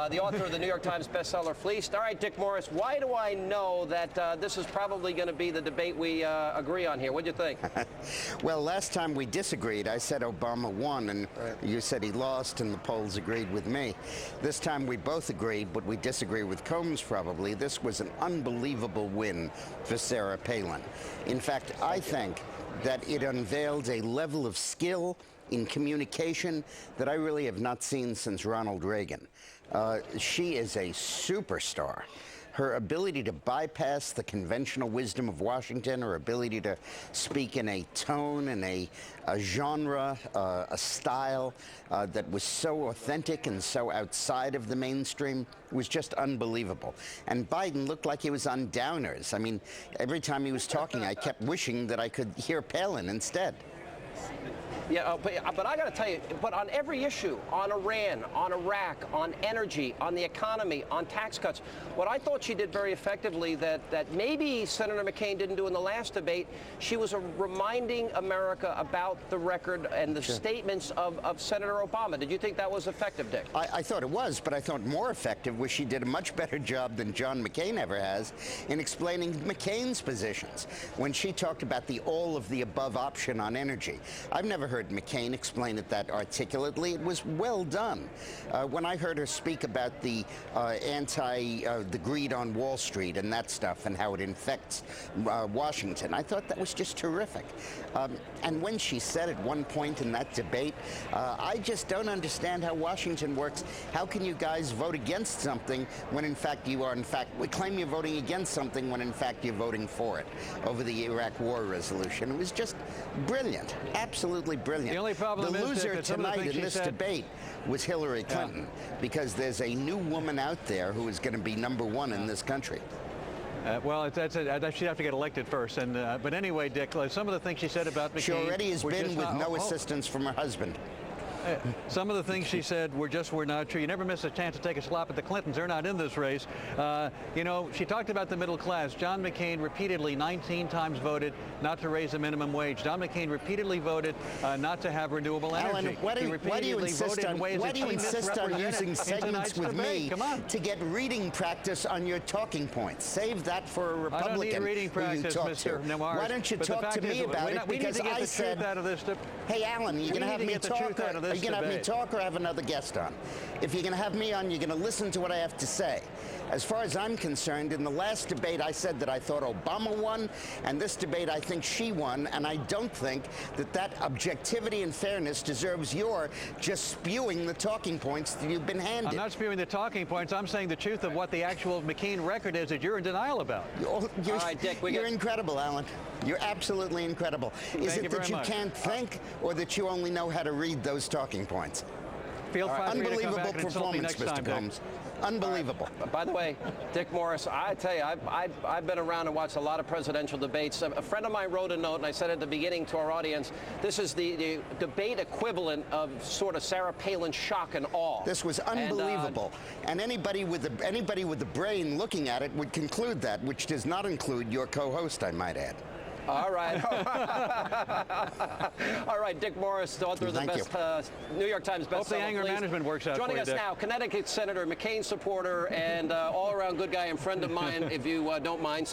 the author of the New York Times bestseller Fleeced. All right, Dick Morris, why do I know that this is probably going to be the debate we agree on here? What do you think? Well, last time we disagreed, I said Obama won, and you said he lost, and the polls agreed with me. This time we both agreed, but we disagree with Colmes probably. This was an unbelievable win for Sarah Palin. In fact, I think that it unveiled a level of skill in communication that I really have not seen since Ronald Reagan. She is a superstar. Her ability to bypass the conventional wisdom of Washington, her ability to speak in a tone and a genre, a style that was so authentic and so outside of the mainstream was just unbelievable. And Biden looked like he was on downers. I mean, every time he was talking, I kept wishing that I could hear Palin instead. Yeah, but I got to tell you, but on every issue, on Iran, on Iraq, on energy, on the economy, on tax cuts, what I thought she did very effectively that maybe Senator McCain didn't do in the last debate, she was reminding America about the record and the statements of Senator Obama. Did you think that was effective, Dick? I thought it was, but I thought more effective was she did a much better job than John McCain ever has in explaining McCain's positions when she talked about the all-of-the-above option on energy. I've never heard McCain explain it that articulately. It was well done. When I heard her speak about the the greed on Wall Street and that stuff and how it infects Washington, I thought that was just terrific. And when she said at one point in that debate, I just don't understand how Washington works. How can you guys vote against something when in fact you are we claim you're voting against something when in fact you're voting for it over the Iraq war resolution? It was just brilliant, absolutely brilliant. The only problem the is loser that some of the tonight things in this debate was Hillary Clinton, because there's a new woman out there who is going to be #1 in this country. Well, she'd have to get elected first. And but anyway, Dick, some of the things she said about McCain. She already has been with no assistance from her husband. Some of the things she said were not true. You never miss a chance to take a slap at the Clintons. They're not in this race. You know, she talked about the middle class. John McCain repeatedly 19 times voted not to raise the minimum wage. John McCain repeatedly voted not to have renewable energy. Alan, why do you insist on using segments with me to get reading practice on your talking points? Save that for a Republican. I don't need reading practice, Mr. Nemours. Why don't you talk to me about it? Because I said, hey, Alan, you're going to have me talk. Are you going to have me talk or have another guest on? If you're going to have me on, you're going to listen to what I have to say. As far as I'm concerned, in the last debate, I said that I thought Obama won, and this debate, I think she won, and I don't think that objectivity and fairness deserves your just spewing the talking points that you've been handed. I'm not spewing the talking points. I'm saying the truth of what the actual McCain record is that you're in denial about. All right, Dick, you're incredible, Alan. You're absolutely incredible. Is it that you can't think, or that you only know how to read those talking points? Unbelievable performance, Mr. Colmes. Unbelievable. By the way, Dick Morris, I tell you, I've been around and watched a lot of presidential debates. A friend of mine wrote a note, and I said at the beginning to our audience, this is the debate equivalent of sort of Sarah Palin's shock and awe. This was unbelievable. And anybody with the brain looking at it would conclude that, which does not include your co-host, I might add. All right. All right, Dick Morris, author of the New York Times bestseller. Hope the anger management works out Joining for you, us Dick. now, Connecticut Senator, McCain supporter, and all-around good guy and friend of mine, if you don't mind.